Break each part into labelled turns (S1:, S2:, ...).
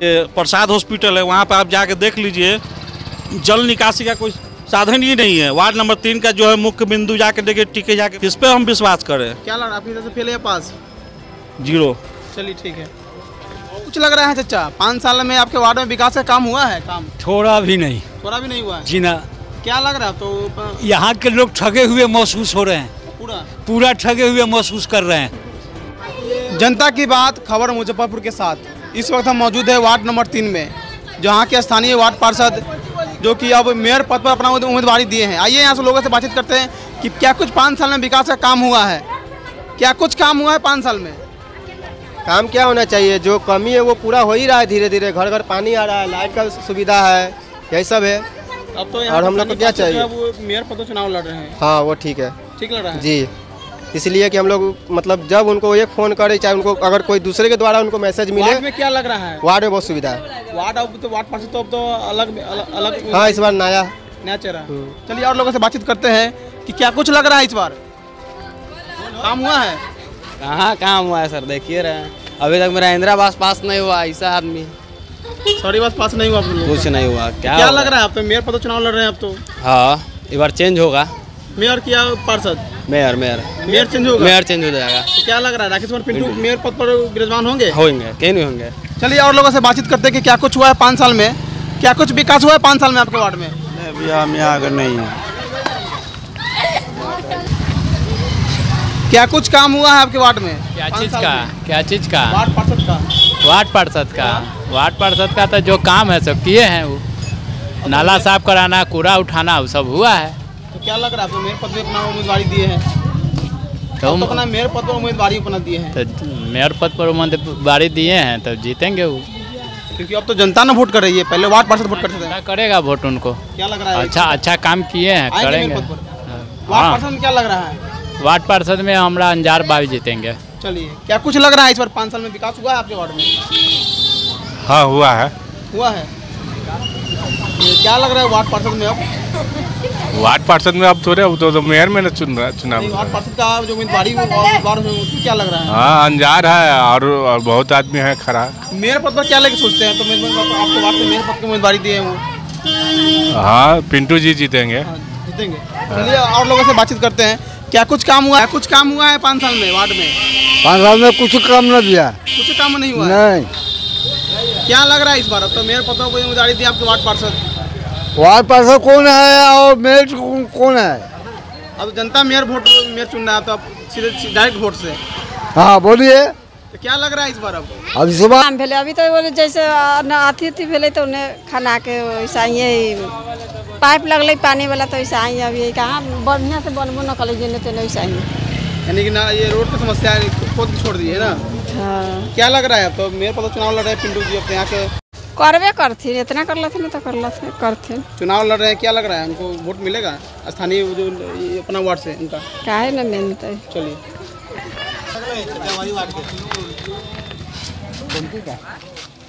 S1: प्रसाद hospital है, वहाँ पे आप जाके देख लीजिए, जल निकासी का कोई साधन ही नहीं है। वार्ड नंबर 3 का जो है मुख्य बिंदु जाके देखिए, टिके जाके, किस पे हम विश्वास करें?
S2: क्या लग रहा है आपकी तरफ से फेल है या पास?
S1: 0।
S2: चलिए ठीक है। कुछ लग रहा है चाचा, 5 साल में आपके वार्ड में विकास का काम हुआ है? काम
S3: थोड़ा भी नहीं
S2: हुआ है
S3: जी ना।
S2: क्या लग रहा है? तो
S3: यहाँ के लोग ठगे हुए महसूस हो रहे हैं, पूरा ठगे हुए महसूस कर रहे हैं।
S2: जनता की बात खबर मुजफ्फरपुर के साथ। इस वक्त हम मौजूद है वार्ड नंबर 3 में, जहाँ के स्थानीय वार्ड पार्षद जो कि अब मेयर पद पर अपना उम्मीदवारी दिए हैं। आइए यहाँ से लोगों से बातचीत करते हैं कि क्या कुछ 5 साल में विकास का काम हुआ है, क्या कुछ काम हुआ है 5 साल में?
S4: काम क्या होना चाहिए, जो कमी है वो पूरा हो ही रहा है। धीरे धीरे घर घर पानी आ रहा है, लाइट का सुविधा है, यही सब है।
S2: अब तो
S4: और हम लोग को क्या चाहिए?
S2: वो मेयर पद पर चुनाव लड़ रहे हैं।
S4: हाँ वो ठीक है,
S2: ठीक लग रहा है
S4: जी। इसलिए कि हम लोग मतलब जब उनको एक फ़ोन करें, चाहे उनको अगर कोई दूसरे के द्वारा उनको मैसेज मिले।
S2: वार्ड में क्या लग रहा है?
S4: वार्ड में बहुत सुविधा है।
S2: वार्ड पार्षद तो अब तो अलग
S4: हाँ, इस बार नया
S2: चेहरा। चलिए और लोगों से बातचीत करते हैं कि क्या कुछ लग रहा है इस बार काम हुआ है?
S5: कहाँ काम हुआ है सर, देखिए रहे अभी तक मेरा इंदिरा आवास पास नहीं हुआ। ऐसा आदमी
S2: सॉरी बस पास नहीं हुआ,
S5: कुछ नहीं हुआ।
S2: क्या लग रहा है? आप तो मेयर पद चुनाव लड़ रहे हैं अब तो।
S5: हाँ, इस बार चेंज होगा।
S2: मेयर किया पार्षद?
S5: मेयर
S2: चेंज होगा।
S5: मेयर चेंज हो जाएगा।
S2: तो क्या लग रहा है राकेश कुमार पिंटू मेयर पद पर विराजमान होंगे?
S5: क्यों नहीं होंगे।
S2: चलिए और लोगों से बातचीत करते हैं कि क्या कुछ हुआ है 5 साल में, क्या कुछ विकास हुआ है 5 साल में आपके वार्ड में?
S5: यहाँ अगर नहीं है,
S2: क्या कुछ काम हुआ है आपके वार्ड में?
S6: क्या चीज़ का? वार्ड पार्षद का तो जो काम है सब किए हैं। वो नाला साफ कराना, कूड़ा उठाना, वो सब हुआ है।
S2: तो क्या लग रहा है? तो मेयर पद पे अपना उम्मीदवारी दिए हैं, तो अपना मेयर पद पर उम्मीदवारी अपना दिए हैं।
S6: तो मेयर पद पर उम्मीदवारी दिए हैं तो जीतेंगे वो,
S2: क्योंकि अब तो जनता ना वोट कर रही है, पहले वार्ड पार्षद वोट करते थे।
S6: करेगा वोट उनको।
S2: क्या लग रहा है?
S6: अच्छा काम किए हैं, करेंगे।
S2: वार्ड पार्षद में क्या लग रहा है?
S6: वार्ड पार्षद में हमारा अंजार बाबू जीतेंगे।
S2: चलिए, क्या कुछ लग रहा है इस बार 5 साल में विकास हुआ है आपके वार्ड में?
S1: हाँ हुआ है।
S2: क्या लग रहा है वार्ड पार्षद में अब?
S1: वार्ड पार्षद में अब थोड़े, अब तो मेयर में न चुनाव।
S2: वार्ड पार्षद का जो उम्मीदवारी क्या लग रहा है?
S1: हाँ अंजार है और बहुत आदमी है खड़ा।
S2: मेयर पद पर क्या लेके सोचते हैं? तो आपके वार्ड में मेयर पद की उम्मीदवारी दिए हैं वो।
S1: हाँ पिंटू जी जीतेंगे।
S2: जीतेंगे। चलिए और लोगों से बातचीत करते हैं, क्या कुछ काम हुआ है? 5 साल में वार्ड में?
S3: 5 साल में कुछ काम नहीं दिया,
S2: कुछ काम नहीं हुआ?
S3: नहीं।
S2: क्या लग रहा है इस बार? अब तो मेयर पद पर कोई उम्मीदवारी दी आपके वार्ड पार्षद?
S3: वार्ड पार्षद कौन है और मेयर कौन है?
S2: अब जनता मेयर चुन रहा है, तो अब सीधे डायरेक्ट वोट से।
S3: हाँ बोलिए,
S2: तो क्या लग रहा है इस बार?
S3: अब सुबह
S7: अभी तो बोले जैसे आती भेले तो उन्हें खाना के वैसा ही पाइप लगल पानी वाला, तो वैसा ही अभी कहाँ बढ़िया से बनबो न कल वैसा ही।
S2: यानी कि ना ये रोड की समस्या खोद के छोड़ दी है ना।
S7: हाँ।
S2: क्या लग रहा है? अब तो मेयर पद चुनाव लड़ रहे हैं पिंटू जी, अपने यहाँ के
S7: करबे करथिन, इतना कर लेथिन तो करथिन।
S2: चुनाव लड़ रहे हैं, क्या लग रहा है उनको वोट मिलेगा स्थानीय जो अपना वार्ड से उनका?
S7: काहे न मिलते।
S2: चलिए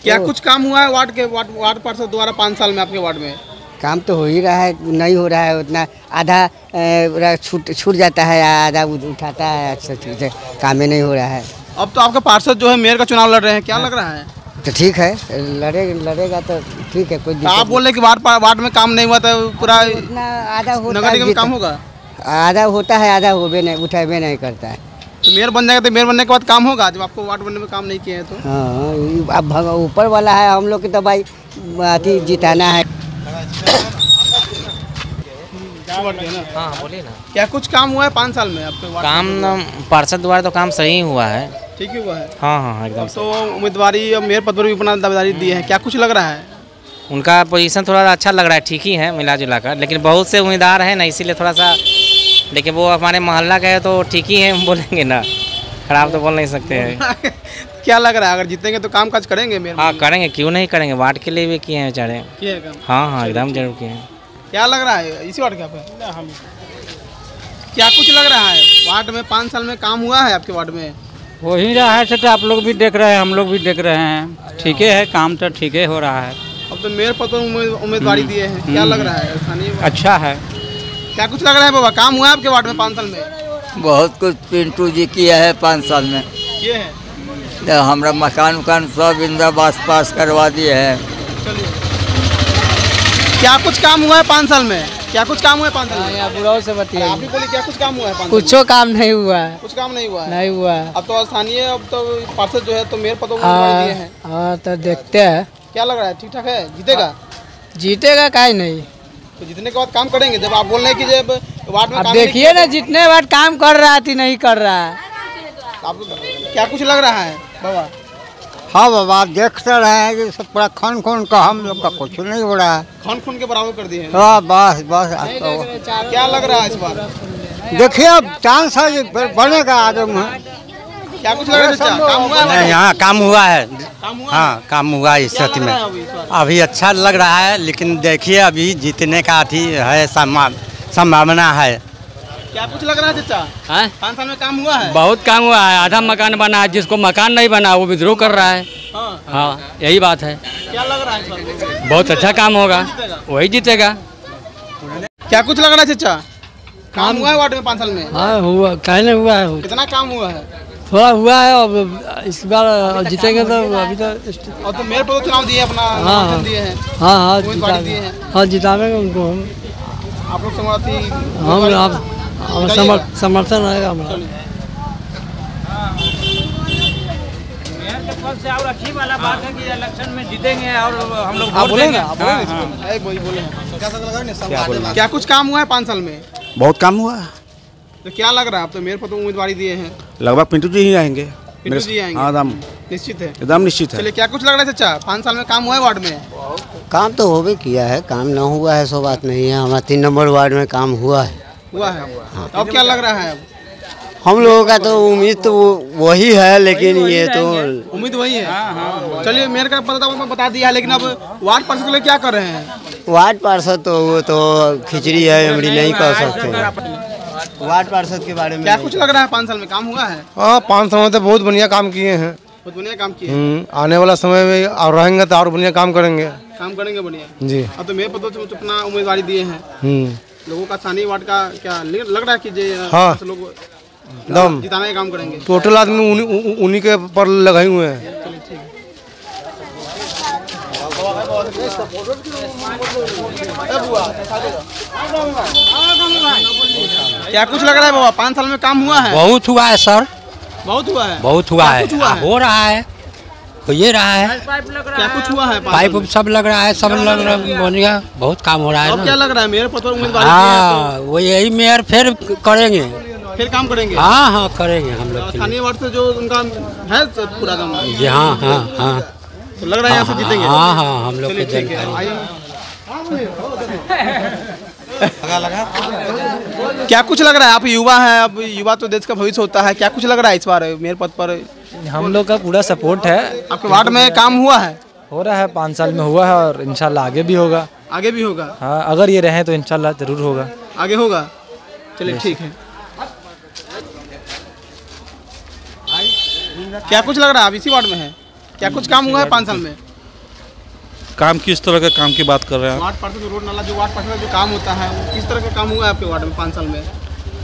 S2: क्या कुछ काम हुआ है वार्ड पार्षद द्वारा 5 साल में आपके वार्ड में?
S8: काम तो हो ही रहा है, नहीं हो रहा है उतना, आधा छूट जाता है, आधा उठाता है। अच्छा ठीक है, काम ही नहीं हो रहा है।
S2: अब तो आपका पार्षद जो है मेयर का चुनाव लड़ रहे हैं, क्या लग रहा है?
S8: तो ठीक है, लड़ेगा तो ठीक है, कोई
S2: तो आप बोल रहे कि वार्ड में काम नहीं हुआ तो पूरा
S8: आधा होता है,
S2: काम होगा?
S8: आधा होता है, आधा होबे नहीं, उठाबे नहीं करता है।
S2: तो मेयर बन जाएगा तो मेयर बनने के बाद काम होगा, जब आपको वार्ड बनने में काम नहीं किया है तो?
S8: हाँ, अब ऊपर वाला है, हम लोग की तो भाई अति जिताना है।
S9: हाँ बोलिए ना।
S2: क्या कुछ काम हुआ है 5 साल में आपके वार्ड?
S9: काम पार्षद द्वारा तो काम सही हुआ है।
S2: ठीक ही हुआ है।
S9: हाँ एकदम।
S2: तो उम्मीदवारी और मेयर पद पर भी अपना दावेदारी दी है, क्या कुछ लग रहा है?
S9: उनका पोजीशन थोड़ा अच्छा लग रहा है, ठीक ही है मिला जुला कर, लेकिन बहुत से उम्मीदवार हैं ना, इसीलिए थोड़ा सा, लेकिन वो हमारे मोहल्ला के है तो ठीक ही है, हम बोलेंगे ना, खराब तो बोल नहीं सकते हैं।
S2: क्या लग रहा है अगर जीतेंगे तो काम काज करेंगे मेयर?
S9: हाँ करेंगे, क्यों नहीं करेंगे, वार्ड के लिए भी किए हैं बेचारे। हाँ एकदम जरूर किए हैं।
S2: क्या लग रहा है इसी वार्ड का? क्या कुछ लग रहा है वार्ड में 5 साल में काम हुआ है आपके वार्ड में?
S6: हो ही रहा है सर, आप लोग भी देख रहे हैं, हम लोग भी देख रहे हैं, ठीक है, काम तो ठीक है हो रहा है।
S2: अब तो मेयर पद पर उम्मीदवारी दिए हैं, क्या लग रहा है स्थानीय?
S6: अच्छा है।
S2: क्या कुछ लग रहा है बाबा, काम हुआ है आपके वार्ड में 5 साल में?
S3: बहुत कुछ पिंटू जी किया है 5 साल में।
S2: ये है
S10: हमारा मकान उकान सब इंदिरावास पास करवा दिए हैं।
S2: क्या कुछ काम हुआ है 5 साल में? क्या कुछ काम हुआ है 5 साल में?
S5: यहाँ बुढ़ाओ से बताइए।
S2: आप भी बोलिए क्या कुछ काम हुआ है 5 साल में?
S5: कुछ काम नहीं हुआ है।
S2: कुछ काम नहीं हुआ है?
S5: नहीं हुआ है।
S2: अब तो स्थानीय अब तो पार्षद जो है तो मेयर पदों को दिए हैं।
S5: हाँ तो देखते हैं
S2: क्या लग रहा है, ठीक ठाक है? जीतेगा?
S5: जीतेगा काहे नहीं।
S2: तो जीतने के बाद काम करेंगे। जब आप बोल रहे हैं कि जब वार्ड में
S5: अब
S2: काम
S5: देखिए ना जितने बार काम कर रहा थी नहीं कर रहा है।
S2: आपको क्या कुछ लग रहा है बाबा?
S11: हाँ बाबा, आप देखते रहे हैं कि सब पूरा खून खून का, हम लोग का कुछ नहीं हो रहा है।
S2: खून खून के बराबर कर दिए हैं।
S11: हाँ बस बस।
S2: क्या लग रहा है इस बार?
S11: देखिए अब चांस है बनेगा आगे में।
S2: क्या कुछ लग रहा है? काम हुआ है?
S12: नहीं, यहाँ काम हुआ है।
S2: काम हुआ?
S12: हाँ काम हुआ है इस स्थिति में। अभी अच्छा लग रहा है, लेकिन देखिए अभी जीतने का अथी है, संभावना है।
S2: क्या कुछ लग रहा है चाचा? 5 साल में काम हुआ है?
S13: बहुत काम हुआ है। आधा मकान बना है, जिसको मकान नहीं बना वो विद्रोह कर रहा है। हाँ यही बात है।
S2: क्या लग रहा है इस बार?
S13: बहुत अच्छा काम होगा, वही जीतेगा।
S2: क्या कुछ लग रहा है चाचा? काम हुआ है वार्ड में 5 साल में?
S5: हाँ हुआ, काहे नहीं हुआ है।
S2: कितना काम हुआ है?
S5: थोड़ा हुआ है। अब इस बार जीतेंगे तो अभी तो
S2: और तो मेयर पद चुनाव दिए अपना, नामांकन दिए हैं।
S5: हाँ
S2: उम्मीदवारी दिए हैं।
S5: हाँ जितावेंगे उनको हम।
S2: आप लोग समर्थी?
S5: हम समर्थन रहेगा हमारा।
S3: सबसे और अच्छी वाला बात है कि इलेक्शन में जीतेंगे और हम लोग
S2: आप बोले ना, क्या कुछ काम हुआ है 5 साल में?
S14: बहुत काम हुआ है।
S2: तो क्या लग रहा है? आप तो मेयर पद उम्मीदवारी दिए हैं।
S14: लगभग पिंटू जी ही आएंगे।
S2: पिंटू जी आएंगे?
S14: हाँ एकदम
S2: निश्चित है।
S14: एकदम निश्चित है।
S2: चलिए क्या कुछ लग रहा है चाचा? 5 साल में काम हुआ है वार्ड में?
S8: काम तो हो भी किया है, काम ना हुआ है सो बात नहीं है। हमारा 3 नंबर वार्ड में काम हुआ है।
S2: हुआ है? तो अब क्या लग रहा है?
S8: हम लोगों का तो उम्मीद तो वही है, लेकिन ये तो
S2: उम्मीद वही है। चलिए मेयर का पता बता दिया है, लेकिन अब वार्ड पार्षद के लिए क्या कर रहे हैं?
S8: वार्ड पार्षद तो वो तो खिचड़ी है, इमली नहीं कह सकते। वार्ड पार्षद के बारे में
S2: क्या कुछ लग रहा है? 5 साल में काम हुआ है?
S15: हाँ 5 साल में तो बहुत बढ़िया काम किए हैं।
S2: बहुत बढ़िया काम किए।
S15: आने वाला समय में और रहेंगे तो और बढ़िया काम करेंगे।
S2: काम करेंगे बढ़िया
S15: जी।
S2: अब तो मेयर पद तो अपना उम्मीदवारी दिए हैं। लोगों का स्थानीय वार्ड का क्या लग रहा है कि
S15: हाँ
S2: लोग
S15: एकदम
S2: जिताने का काम करेंगे?
S15: टोटल आदमी उन्हीं के पर लगाए हुए हैं।
S2: क्या कुछ लग रहा है बाबा? 5 साल में काम हुआ है?
S3: बहुत हुआ है सर,
S2: बहुत हुआ है।
S3: बहुत हुआ है, हो रहा है, हो ये रहा है।
S2: क्या कुछ हुआ है?
S3: पाइप सब लग रहा है, सब लग रहा है, बढ़िया बहुत काम हो रहा है।
S2: अब क्या लग रहा है? मेयर पद पर उम्मीदवारी?
S3: हाँ वो यही मेयर फिर करेंगे,
S2: फिर काम करेंगे।
S3: हाँ हाँ करेंगे हम लोग।
S2: स्थानीय वार्ड से जो उनका है पूरा काम
S3: जी हाँ हाँ हाँ,
S2: तो लग रहा है यहाँ से जीतेंगे।
S3: हाँ हाँ हम लोग
S2: चलिए ठीक है। क्या कुछ लग रहा है? आप युवा हैं, अब युवा तो देश का भविष्य होता है। क्या कुछ लग रहा है इस बार मेयर पद पर?
S16: हम लोग का पूरा सपोर्ट है।
S2: आपके वार्ड में काम हुआ है?
S16: हो रहा है, 5 साल में हुआ है और इंशाल्लाह आगे भी होगा।
S2: आगे भी होगा?
S16: हाँ अगर ये रहे तो इंशाल्लाह जरूर होगा।
S2: आगे होगा। चलिए ठीक है। क्या कुछ लग रहा है? आप इसी वार्ड में है? क्या कुछ काम हुआ है 5 साल में?
S1: काम किस तरह के काम की बात कर रहे हैं?
S2: वार्ड पार्षद रोड नाला जो वार्ड पार्षद जो काम होता है वो किस तरह का काम हुआ है आपके वार्ड में 5 साल में?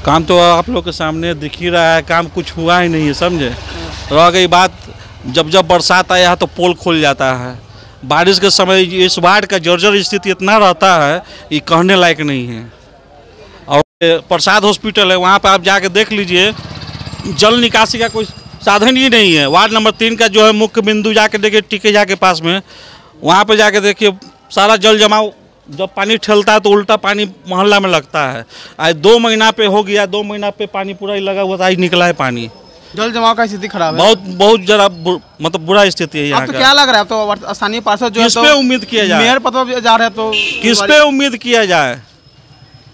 S1: काम तो आप लोग के सामने दिख ही रहा है, काम कुछ हुआ ही नहीं है, समझे। रह गई बात, जब बरसात आया है तो पोल खोल जाता है। बारिश के समय इस वार्ड का जर्जर स्थिति इतना रहता है ये कहने लायक नहीं है। और प्रसाद हॉस्पिटल है, वहाँ पर आप जाके देख लीजिए, जल निकासी का कोई साधन ही नहीं है। वार्ड नंबर 3 का जो है मुख्य बिंदु जाके देखिए, टीके जाके पास में, वहाँ पे जाके देखिए सारा जल जमाव, जब पानी ठेलता है तो उल्टा पानी मोहल्ला में लगता है। आज 2 महीना पे हो गया, 2 महीना पे पानी पूरा ही लगा हुआ था, आज निकला है पानी।
S2: जल जमाव का स्थिति खराब है,
S1: बहुत जरा मतलब बुरा स्थिति है यहाँ
S2: का। क्या लग रहा है तो स्थानीय पार्षद जो
S1: किस पे उम्मीद किया जाए?
S2: मेयर पद पर जा रहे हैं तो
S1: किस पे उम्मीद किया जाए?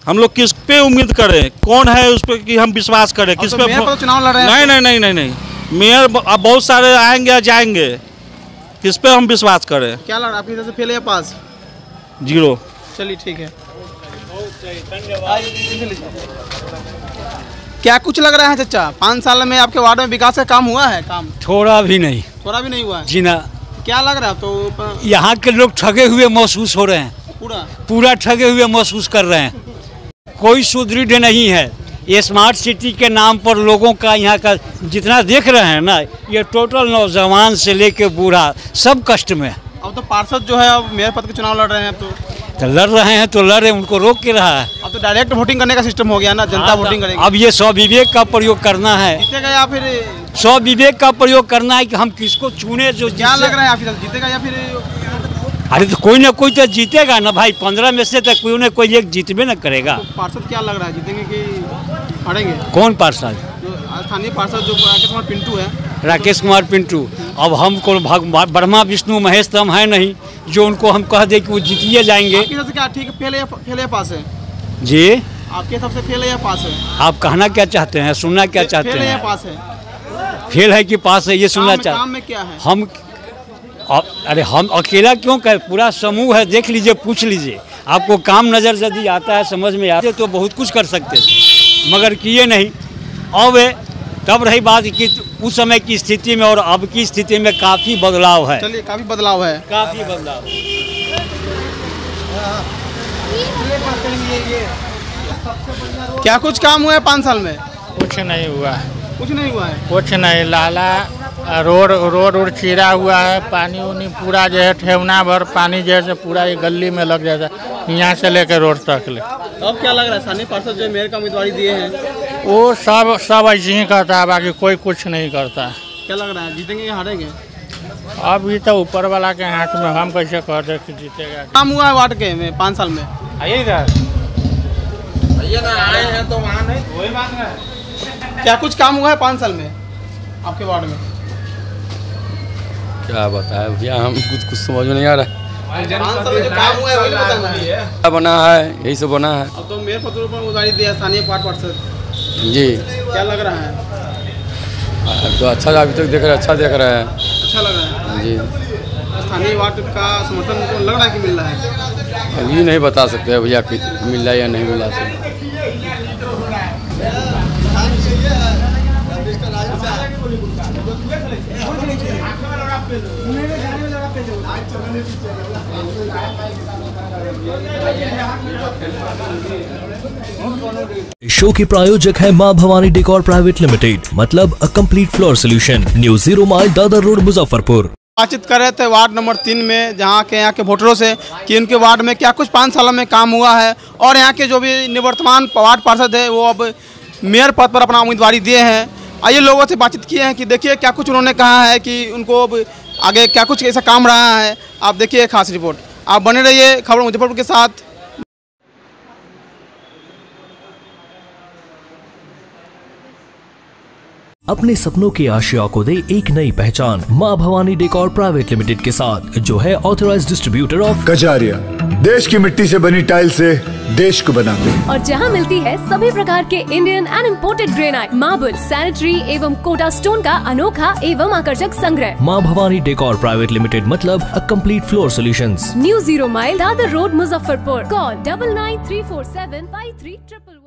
S1: हम लोग किस पे उम्मीद करें? कौन है उस पर कि हम विश्वास करें? किस पे
S2: चुनाव लड़ रहे हैं?
S1: नहीं, मेयर अब बहुत सारे आएंगे या जाएंगे, किस पे हम विश्वास करें?
S2: क्या लग रहा है आपकी तरफ से फेल या पास?
S1: 0।
S2: चलिए ठीक है। क्या कुछ लग रहा है चाचा? 5 साल में आपके वार्ड में विकास का काम हुआ है? काम
S3: थोड़ा भी नहीं,
S2: थोड़ा भी नहीं हुआ है
S3: जी ना।
S2: क्या लग रहा है तो?
S3: यहाँ के लोग ठगे हुए महसूस हो रहे हैं, पूरा ठगे हुए महसूस कर रहे हैं। कोई सुदृढ़ नहीं है। ये स्मार्ट सिटी के नाम पर लोगों का यहाँ का जितना देख रहे हैं ना, ये टोटल नौजवान से लेके बूढ़ा सब कष्ट में।
S2: अब तो पार्षद जो है अब मेयर पद के चुनाव लड़ रहे हैं, तो
S3: लड़ रहे हैं तो लड़ रहे, उनको रोक के रहा है।
S2: अब तो डायरेक्ट वोटिंग करने का सिस्टम हो गया ना, जनता वोटिंग करेगी।
S3: अब ये स्वविवेक का प्रयोग करना है,
S2: जीतेगा या फिर
S3: स्वविवेक का प्रयोग करना है कि हम किसको चुने। जो
S2: क्या लग रहा है आपकी तरफ, जीतेगा या फिर?
S3: अरे तो कोई ना कोई तो जीतेगा ना भाई, 15 में से तो कोई ना कोई एक जीतबे ना करेगा।
S2: तो पार्षद क्या लग रहा है, जीतेंगे कि हारेंगे?
S3: कौन पार्षद?
S2: जो स्थानीय पार्षद जो राकेश कुमार पिंटू है।
S3: राकेश कुमार पिंटू। अब हम को ब्रह्मा विष्णु महेश तो हम है नहीं जो उनको हम कह दे कि वो जीतिए जाएंगे।
S2: आपकी सबसे क्या ठीक है, फेल या पास है
S3: जी?
S2: आपके सबसे फेल है या पास है?
S3: आप कहना क्या चाहते हैं, सुनना क्या चाहते हैं?
S2: फेल है या पास है?
S3: फेल है कि पास है, ये सुनना चाहते।
S2: काम में क्या है?
S3: अरे हम अकेला क्यों कहे, पूरा समूह है, देख लीजिए, पूछ लीजिए। आपको काम नज़र यदि आता है, समझ में आते तो बहुत कुछ कर सकते थे, मगर किए नहीं। अब तब रही बात कि उस समय की स्थिति में और अब की स्थिति में काफ़ी बदलाव है।
S2: चलिए, काफ़ी बदलाव है,
S3: काफ़ी बदलाव।
S2: क्या कुछ काम हुआ है 5 साल में?
S17: कुछ नहीं हुआ है।
S2: कुछ नहीं हुआ है?
S17: कुछ नहीं, लाला रोड चीरा हुआ है, पानी उनी पूरा जो है ठेवना भर पानी जैसे पूरा ये गली में लग जाता है, यहाँ से लेकर रोड तक ले।
S2: अब क्या लग रहा है, स्थानीय पार्षद जो मेयर का उम्मीदवारी दिए हैं
S17: वो सब ऐसे ही करता है, बाकी कोई कुछ नहीं करता है।
S2: क्या लग रहा है, जीतेंगे या हारेंगे?
S17: अब ये तो ऊपर वाला के हाथ में, हम कैसे कहते कि जीतेगा।
S2: काम हुआ है वार्ड के में 5 साल में?
S17: आइए इधर,
S2: आइए ना, आए हैं तो वहाँ नहीं, वही बात है। क्या कुछ काम हुआ है 5 साल में आपके वार्ड में?
S18: क्या बताया भैया, हम कुछ समझ में नहीं आ रहा है।
S2: 5 साल में जो काम हुआ है वही बताना है।
S18: क्या बना है, यही सब बना है।
S2: अब तो मेयर पद पर उम्मीदवारी दिया स्थानीय पार्षद
S18: जी।
S2: क्या लग रहा है?
S18: तो अच्छा, अभी तक देख रहे, अच्छा देख रहे हैं।
S2: अच्छा लग रहा है
S18: जी।
S2: स्थानीय वार्ड का समर्थन को लग रहा है कि मिल रहा है?
S18: अब ये नहीं बता सकते भैया कि मिल रहा है या नहीं मिल रहा है।
S19: शो के प्रायोजक है मां भवानी डेकोर प्राइवेट लिमिटेड, मतलब a complete floor solution, new 0 mile Dadar road Muzaffarpur.
S2: बातचीत कर रहे थे वार्ड नंबर 3 में, जहाँ के वोटरों से कि उनके वार्ड में क्या कुछ 5 सालों में काम हुआ है, और यहाँ के जो भी निवर्तमान वार्ड पार्षद है वो अब मेयर पद पर अपना उम्मीदवारी दिए हैं। आइए लोगों से बातचीत किए हैं कि देखिए क्या कुछ उन्होंने कहा है कि उनको अब आगे क्या कुछ ऐसा काम रहा है। आप देखिए खास रिपोर्ट, आप बने रहिए खबर मुजफ्फरपुर के साथ।
S19: अपने सपनों की आशिया को दे एक नई पहचान मां भवानी डेकोर प्राइवेट लिमिटेड के साथ, जो है ऑथराइज्ड डिस्ट्रीब्यूटर ऑफ
S20: कजारिया। देश की मिट्टी से बनी टाइल से देश को बनाते हैं,
S21: और जहां मिलती है सभी प्रकार के Indian and imported granite, marble, sanitary एवं कोटा स्टोन का अनोखा एवं आकर्षक संग्रह।
S19: मां भवानी डेकोर प्राइवेट लिमिटेड, मतलब a complete floor solutions,
S21: new 0 mile Dadar road Muzaffarpur. Call 9934755311।